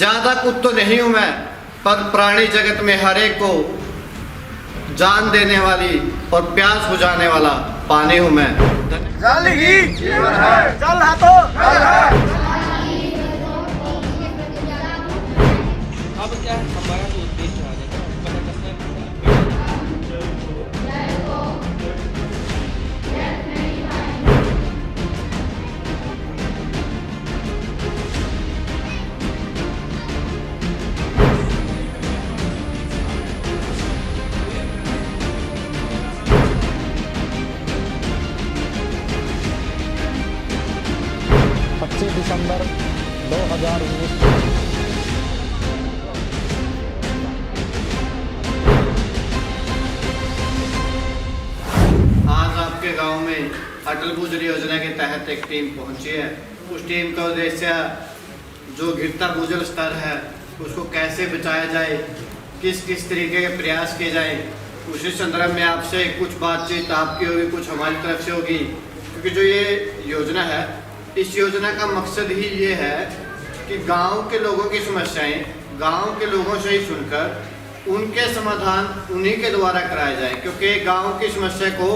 ज्यादा कुछ तो नहीं हूं मैं, पर प्राणी जगत में हर एक को जान देने वाली और प्यास बुझाने वाला पानी हूं मैं। जल ही जीवन है, जल है तो जल है। अब क्या हमारा जो उद्देश्य है पता करना है। दिसंबर 2019 आज आपके गांव में अटल भूजल योजना के तहत एक टीम पहुंची है। उस टीम का उद्देश्य जो गिरता भूजल स्तर है उसको कैसे बचाया जाए, किस किस तरीके के प्रयास किए जाए, उसी संदर्भ में आपसे कुछ बातचीत आपकी होगी, कुछ हमारी तरफ से होगी। क्योंकि जो ये योजना है, इस योजना का मकसद ही ये है कि गांव के लोगों की समस्याएं गांव के लोगों से ही सुनकर उनके समाधान उन्हीं के द्वारा कराया जाए। क्योंकि गांव की समस्या को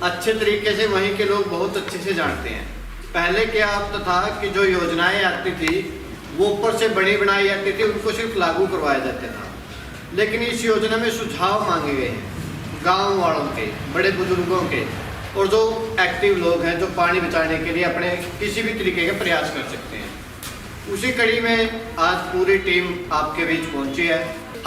अच्छे तरीके से वहीं के लोग बहुत अच्छे से जानते हैं। पहले क्या होता था कि जो योजनाएं आती थी वो ऊपर से बड़ी बनाई जाती थी, उनको सिर्फ लागू करवाया जाता था। लेकिन इस योजना में सुझाव मांगे गए हैं गाँव वालों के, बड़े बुजुर्गों के और जो एक्टिव लोग हैं जो पानी बचाने के लिए अपने किसी भी तरीके के प्रयास कर सकते हैं। उसी कड़ी में आज पूरी टीम आपके बीच पहुंची है।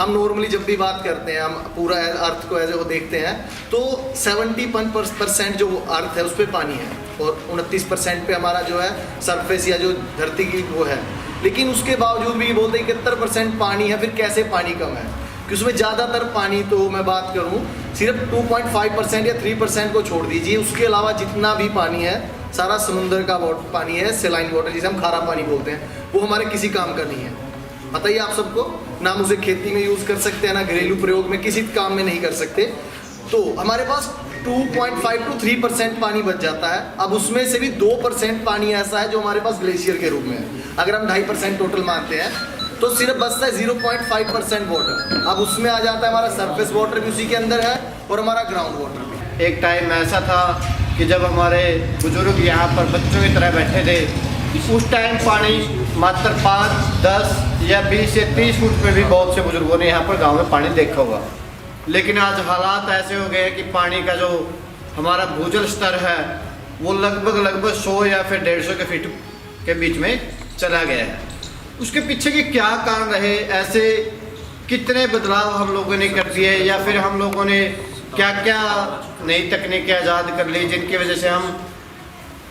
हम नॉर्मली जब भी बात करते हैं, हम पूरा अर्थ को ऐसे वो देखते हैं तो 71% जो अर्थ है उस पर पानी है और 29% पे हमारा जो है सरफेस या जो धरती की वो है। लेकिन उसके बावजूद भी बोलते हैं 71% पानी है। फिर कैसे पानी कम है? कि उसमें ज़्यादातर पानी, तो मैं बात करूं सिर्फ 2.5% या 3% को छोड़ दीजिए, उसके अलावा जितना भी पानी है सारा समुद्र का पानी है, सेलाइन वाटर जिसे हम खारा पानी बोलते हैं, वो हमारे किसी काम का नहीं है। बताइए आप सबको, ना हम उसे खेती में यूज़ कर सकते हैं, ना घरेलू प्रयोग में, किसी काम में नहीं कर सकते। तो हमारे पास 2.5 to 3% पानी बच जाता है। अब उसमें से भी 2% पानी ऐसा है जो हमारे पास ग्लेशियर के रूप में है। अगर हम 2.5% टोटल मानते हैं तो सिर्फ बचता है 0.5% वाटर। अब उसमें आ जाता है हमारा सरफेस वाटर भी उसी के अंदर है और हमारा ग्राउंड वाटर भी। एक टाइम ऐसा था कि जब हमारे बुजुर्ग यहाँ पर बच्चों की तरह बैठे थे, उस टाइम पानी मात्र 5, 10 या 20 या 30 फुट पे भी बहुत से बुजुर्गों ने यहाँ पर गांव में पानी देखा होगा। लेकिन आज हालात ऐसे हो गए कि पानी का जो हमारा भूजल स्तर है वो लगभग 100 या फिर 150 के फीट के बीच में चला गया है। उसके पीछे के क्या कारण रहे, ऐसे कितने बदलाव हम लोगों ने कर दिए या फिर हम लोगों ने क्या क्या नई तकनीकें आज़ाद कर ली जिनकी वजह से हम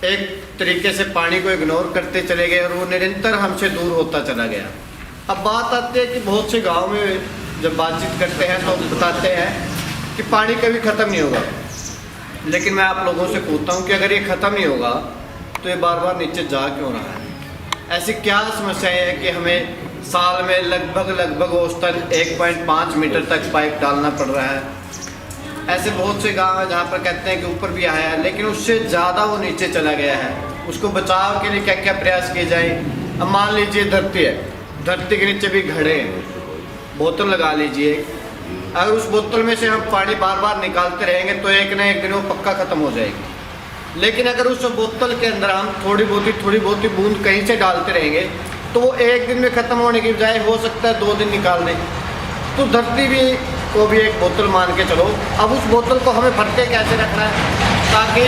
एक तरीके से पानी को इग्नोर करते चले गए और वो निरंतर हमसे दूर होता चला गया। अब बात आती है कि बहुत से गांव में जब बातचीत करते हैं तो बताते हैं कि पानी कभी ख़त्म नहीं होगा। लेकिन मैं आप लोगों से पूछता हूँ कि अगर ये ख़त्म नहीं होगा तो ये बार बार नीचे जा क्यों रहा है? ऐसी क्या समस्याएं हैं कि हमें साल में लगभग औसतन 1.5 मीटर तक पाइप डालना पड़ रहा है? ऐसे बहुत से गांव हैं जहाँ पर कहते हैं कि ऊपर भी आया है लेकिन उससे ज़्यादा वो नीचे चला गया है। उसको बचाव के लिए क्या क्या प्रयास किए जाए? अब मान लीजिए धरती है, धरती के नीचे भी घड़े हैं, बोतल लगा लीजिए। अगर उस बोतल में से हम पानी बार बार निकालते रहेंगे तो एक ना एक दिन वो पक्का ख़त्म हो जाएगी। लेकिन अगर उस बोतल के अंदर हम थोड़ी बहुत ही बूंद कहीं से डालते रहेंगे तो वो एक दिन में ख़त्म होने की बजाय हो सकता है 2 दिन निकाल दें। तो धरती भी को भी एक बोतल मान के चलो। अब उस बोतल को हमें भर के कैसे रखना है ताकि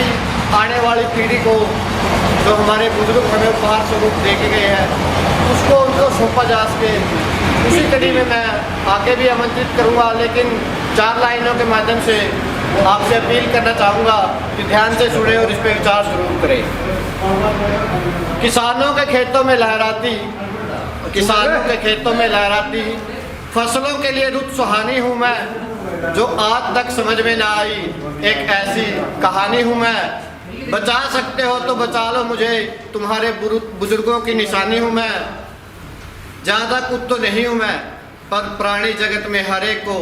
आने वाली पीढ़ी को जो हमारे बुजुर्ग हमें उपहार स्वरूप दे के गए हैं उसको उनको सौंपा जा सके। उसी कड़ी में मैं आगे भी आमंत्रित करूँगा, लेकिन 4 लाइनों के माध्यम से आपसे अपील करना चाहूँगा कि ध्यान से सुने और इस पर विचार जरूर करें। किसानों के खेतों में लहराती फसलों के लिए रुत सुहानी हूँ मैं, जो आज तक समझ में ना आई एक ऐसी कहानी हूँ मैं। बचा सकते हो तो बचा लो मुझे, तुम्हारे बुजुर्गों की निशानी हूँ मैं। ज़्यादा कुछ तो नहीं हूँ मैं, पर प्राणी जगत में हर एक को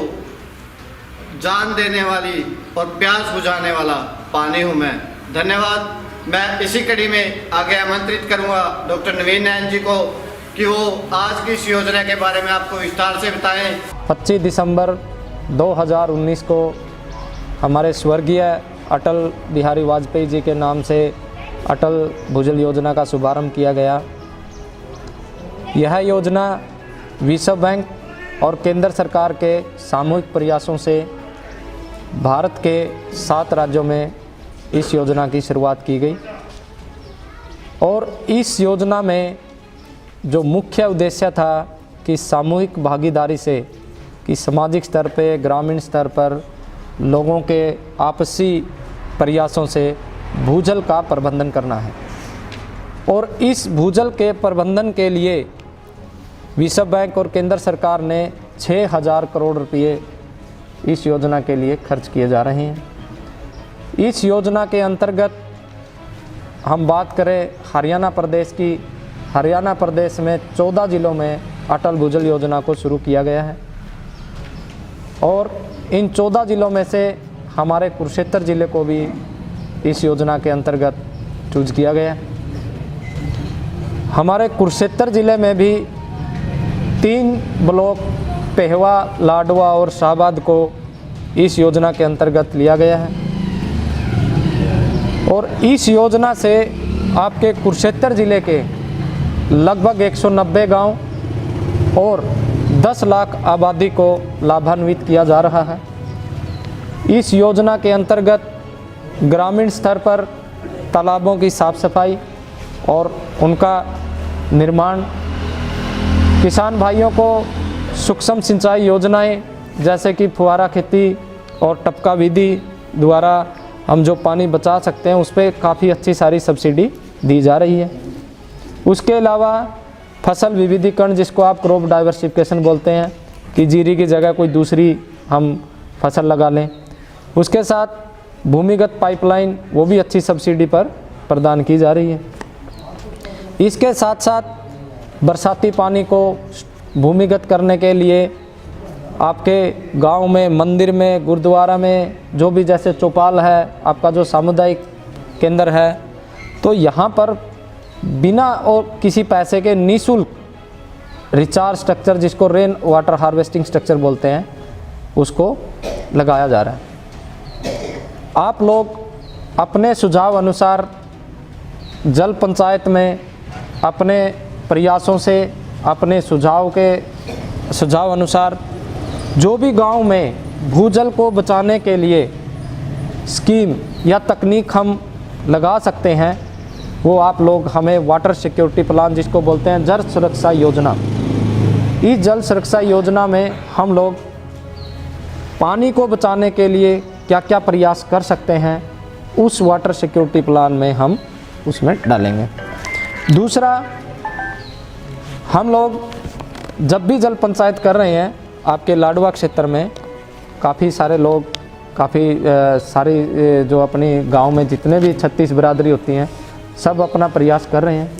जान देने वाली और प्यास बुझाने वाला पानी हूँ मैं। धन्यवाद। मैं इसी कड़ी में आगे आमंत्रित करूँगा डॉक्टर नवीन नयन जी को कि वो आज की इस योजना के बारे में आपको विस्तार से बताएं। 25 दिसंबर 2019 को हमारे स्वर्गीय अटल बिहारी वाजपेयी जी के नाम से अटल भूजल योजना का शुभारंभ किया गया। यह योजना विश्व बैंक और केंद्र सरकार के सामूहिक प्रयासों से भारत के 7 राज्यों में इस योजना की शुरुआत की गई और इस योजना में जो मुख्य उद्देश्य था कि सामूहिक भागीदारी से कि सामाजिक स्तर पे, ग्रामीण स्तर पर लोगों के आपसी प्रयासों से भूजल का प्रबंधन करना है। और इस भूजल के प्रबंधन के लिए विश्व बैंक और केंद्र सरकार ने 6000 करोड़ रुपए इस योजना के लिए खर्च किए जा रहे हैं। इस योजना के अंतर्गत हम बात करें हरियाणा प्रदेश की, हरियाणा प्रदेश में 14 ज़िलों में अटल भूजल योजना को शुरू किया गया है और इन 14 ज़िलों में से हमारे कुरुक्षेत्र ज़िले को भी इस योजना के अंतर्गत चूज किया गया है। हमारे कुरुक्षेत्र ज़िले में भी 3 ब्लॉक पेहवा, लाडवा और शाहबाद को इस योजना के अंतर्गत लिया गया है और इस योजना से आपके कुरुक्षेत्र ज़िले के लगभग 190 गांव और 10 लाख आबादी को लाभान्वित किया जा रहा है। इस योजना के अंतर्गत ग्रामीण स्तर पर तालाबों की साफ़ सफाई और उनका निर्माण, किसान भाइयों को सूक्ष्म सिंचाई योजनाएं जैसे कि फुहारा खेती और टपका विधि द्वारा हम जो पानी बचा सकते हैं उस पर काफ़ी अच्छी सारी सब्सिडी दी जा रही है। उसके अलावा फसल विविधीकरण, जिसको आप क्रॉप डाइवर्सिफिकेशन बोलते हैं, कि जीरी की जगह कोई दूसरी हम फसल लगा लें। उसके साथ भूमिगत पाइपलाइन, वो भी अच्छी सब्सिडी पर प्रदान की जा रही है। इसके साथ साथ बरसाती पानी को भूमिगत करने के लिए आपके गांव में, मंदिर में, गुरुद्वारा में, जो भी जैसे चौपाल है, आपका जो सामुदायिक केंद्र है, तो यहाँ पर बिना और किसी पैसे के निःशुल्क रिचार्ज स्ट्रक्चर, जिसको रेन वाटर हार्वेस्टिंग स्ट्रक्चर बोलते हैं, उसको लगाया जा रहा है। आप लोग अपने सुझाव अनुसार जल पंचायत में अपने प्रयासों से, अपने सुझाव अनुसार जो भी गांव में भूजल को बचाने के लिए स्कीम या तकनीक हम लगा सकते हैं, वो आप लोग हमें वाटर सिक्योरिटी प्लान, जिसको बोलते हैं जल सुरक्षा योजना, इस जल सुरक्षा योजना में हम लोग पानी को बचाने के लिए क्या क्या प्रयास कर सकते हैं, उस वाटर सिक्योरिटी प्लान में हम उसमें डालेंगे। दूसरा, हम लोग जब भी जल पंचायत कर रहे हैं, आपके लाडवा क्षेत्र में काफ़ी सारे लोग, काफ़ी सारी जो अपनी गांव में जितने भी 36 बिरादरी होती हैं, सब अपना प्रयास कर रहे हैं।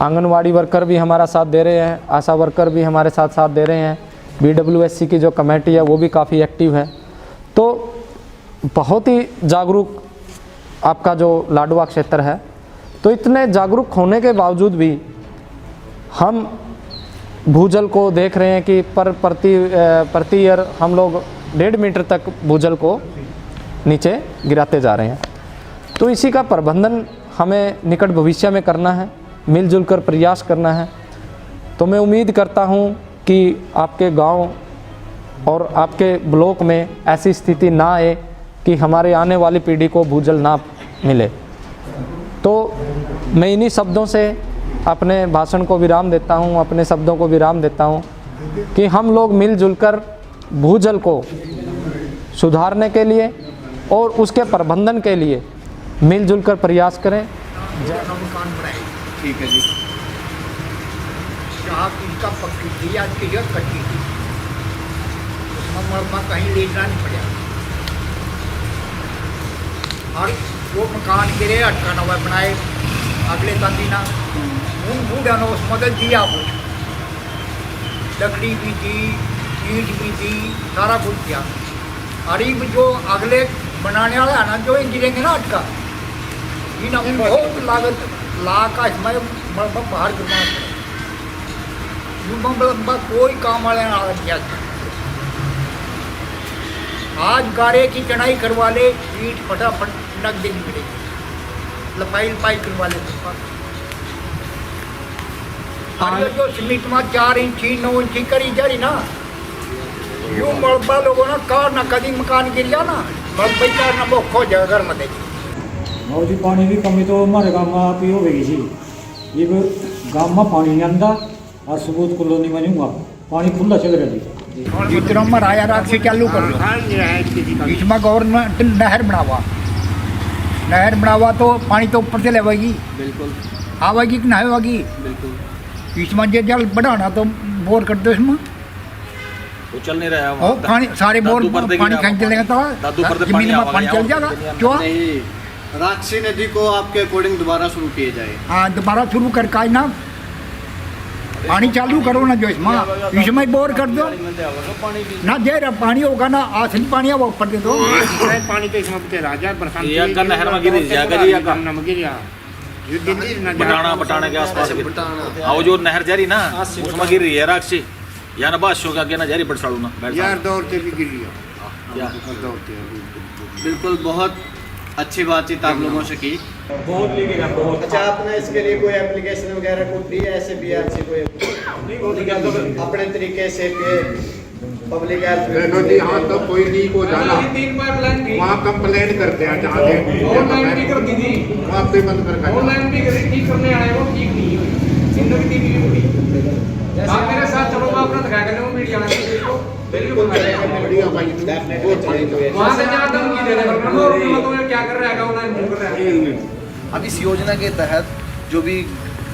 आंगनवाड़ी वर्कर भी हमारा साथ दे रहे हैं, आशा वर्कर भी हमारे साथ दे रहे हैं, BWSC की जो कमेटी है वो भी काफ़ी एक्टिव है। तो बहुत ही जागरूक आपका जो लाडवा क्षेत्र है। तो इतने जागरूक होने के बावजूद भी हम भूजल को देख रहे हैं कि प्रति ईयर हम लोग 1.5 मीटर तक भूजल को नीचे गिराते जा रहे हैं। तो इसी का प्रबंधन हमें निकट भविष्य में करना है, मिलजुल कर प्रयास करना है। तो मैं उम्मीद करता हूं कि आपके गांव और आपके ब्लॉक में ऐसी स्थिति ना आए कि हमारे आने वाली पीढ़ी को भूजल ना मिले। तो मैं इन्हीं शब्दों से अपने भाषण को विराम देता हूं, अपने शब्दों को विराम देता हूं कि हम लोग मिलजुल कर भूजल को सुधारने के लिए और उसके प्रबंधन के लिए मिलजुल कर प्रयास करें। मकान बनाए, ठीक है जी। जहाँ इनका पक्की थी, आज की जगह कच्ची थी, उसमें मरम्मत कहीं लेना नहीं पड़ा और वो मकान गिरे, अटका नवा बनाए अगले तंदीना उन बूढ़ा ने उस मदद दिया, कुछ लकड़ी भी थी, ईंट भी थी, सारा कुछ किया। अरीब जो अगले बनाने वाला है ना, जो इन गिरेंगे ना अटका, इन बहुत लागत ला का इसमें बाहर गिरना लंबा कोई काम वाले ना किया। आज गारे की चढ़ाई करवा ले, ईट फटाफट लग देनी पड़ेगी, लपाई करवा ले। और जो सीमेंट में 4 इंची 9 इंची करी जारी ना, यूं मलबा लोगों ना कार ना कभी मकान गिर जा ना, मलबा कार ना वो खो जाएगा घर में देखिए। और जी पानी की कमी तो हमारे गाँव में आप ही हो गई जी। ये गाँव में पानी नहीं आता और सबूत कॉलोनी में नहीं हुआ पानी खुला चल रहा जी। जितना मराया रात से चालू कर लो, इसमें गवर्नमेंट नहर बनावा तो पानी तो ऊपर से लेगी, बिल्कुल आवेगी कि ना आवेगी। बिल्कुल इसमें जो जल बढ़ाना तो बोर कर दो, इसमें वो चल नहीं रहा है और पानी सारे बोर पानी खींच लेंगे तो जमीन में पानी चल जाएगा। क्यों? राक्षसी नदी को आपके अकॉर्डिंग दोबारा शुरू किए जाए। हाँ, दोबारा शुरू कर का ना पानी चालू करो ना, जो इसमें बोर कर दो ना, जहर पानी होगा ना, असली पानी है वो ऊपर दे दो। पानी तो इसमें राजा बरसात ये अगर नहर में गिर जाएगा जी, अगर बटाना के आसपास आओ जो नहर जा रही ना उसमें गिर रही है राक्षसी, या ना बादशों का ना जा रही बरसाड़ू ना यार दौर से भी गिर लिया। बिल्कुल, बहुत अच्छी बातचीत आप लोगों से की। अच्छा, आपने इसके लिए कोई एप्लीकेशन वगैरह को दी है ऐसे बीआरसी कोई अपने तरीके से कि पब्लिक देखो जी, हाँ तो कोई लीक हो जाना वहाँ कंप्लेन करते हैं, जहाँ ऑनलाइन भी कर दी थी, वहाँ पे बंद कर ऑनलाइन भी कर ठीक करने आए वो ठीक नहीं हुई, जिंदगी दी भी हुई। आप मेरे साथ चलो, मैं अपना दिखा कर लूँ मीडिया में को बिल्कुल मीडिया भाई वहाँ से जाता हूँ की देने पर तो क्या कर रहा है, ऑनलाइन कर रहा है। अब इस योजना के तहत जो भी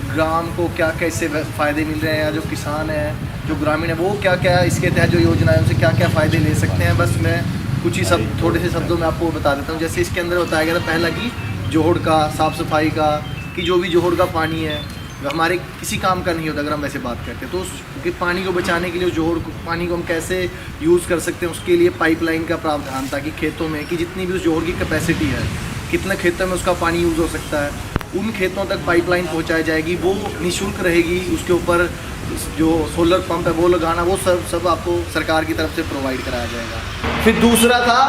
ग्राम को क्या कैसे फ़ायदे मिल रहे हैं, या जो किसान हैं जो ग्रामीण है वो क्या क्या इसके तहत जो योजना है उनसे क्या क्या फ़ायदे ले सकते हैं, बस मैं कुछ ही थोड़े से शब्दों में आपको बता देता हूँ। जैसे इसके अंदर बताया गया था पहला कि जोहड़ का साफ़ सफाई का, कि जो भी जोहड़ का पानी है वो हमारे किसी काम का नहीं होता अगर हम वैसे बात करते हैं, तो उसके पानी को बचाने के लिए जोहड़ पानी को हम कैसे यूज़ कर सकते हैं उसके लिए पाइपलाइन का प्रावधान, ताकि खेतों में कि जितनी भी उस जोहड़ की कैपेसिटी है कितने खेतों में उसका पानी यूज़ हो सकता है, उन खेतों तक पाइपलाइन पहुंचाई जाएगी, वो निःशुल्क रहेगी। उसके ऊपर जो सोलर पंप है वो लगाना, वो सब आपको सरकार की तरफ से प्रोवाइड कराया जाएगा। फिर दूसरा था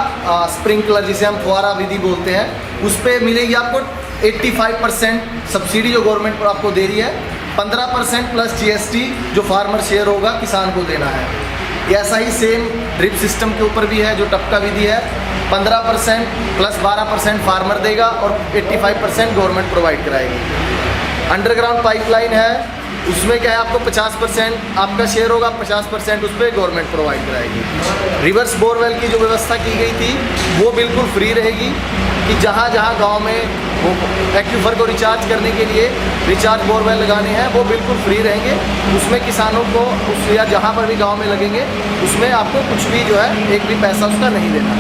स्प्रिंकलर, जिसे हम फुहारा विधि बोलते हैं, उस पर मिलेगी आपको 85% सब्सिडी जो गवर्नमेंट पर आपको दे रही है, 15% प्लस GST जो फार्मर शेयर होगा किसान को देना है। ऐसा ही सेम ड्रिप सिस्टम के ऊपर भी है जो टपका विधि है, 15% प्लस 12% फार्मर देगा और 85% गवर्नमेंट प्रोवाइड कराएगी। अंडरग्राउंड पाइपलाइन है, उसमें क्या है आपको 50% आपका शेयर होगा, 50% उस पर गवर्नमेंट प्रोवाइड कराएगी। रिवर्स बोरवेल की जो व्यवस्था की गई थी वो बिल्कुल फ्री रहेगी, कि जहाँ जहाँ गांव में वो एक्यूफर को रिचार्ज करने के लिए रिचार्ज बोरवेल लगाने हैं वो बिल्कुल फ्री रहेंगे। उसमें किसानों को उस या जहाँ पर भी गांव में लगेंगे उसमें आपको कुछ भी जो है एक भी पैसा उसका नहीं देना।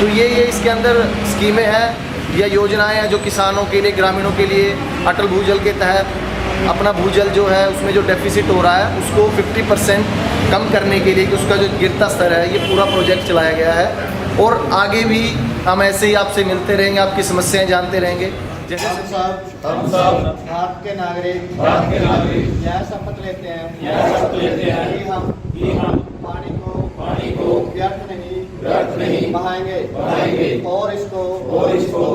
तो ये इसके अंदर स्कीमें हैं या योजनाएं हैं जो किसानों के लिए, ग्रामीणों के लिए। अटल भूजल के तहत अपना भूजल जो है उसमें जो डेफिसिट हो रहा है उसको 50% कम करने के लिए, कि उसका जो गिरता स्तर है, ये पूरा प्रोजेक्ट चलाया गया है। और आगे भी हम ऐसे ही आपसे मिलते रहेंगे, आपकी समस्याएं जानते रहेंगे। जैसे हम सब भारत के नागरिक यह शपथ लेते हैं कि हम पानी को व्यर्थ नहीं बहाएंगे और इसको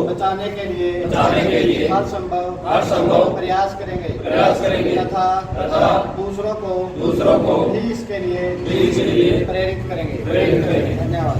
बचाने के लिए हर संभव प्रयास करेंगे तथा दूसरों को भी इसके लिए प्रेरित करेंगे। धन्यवाद।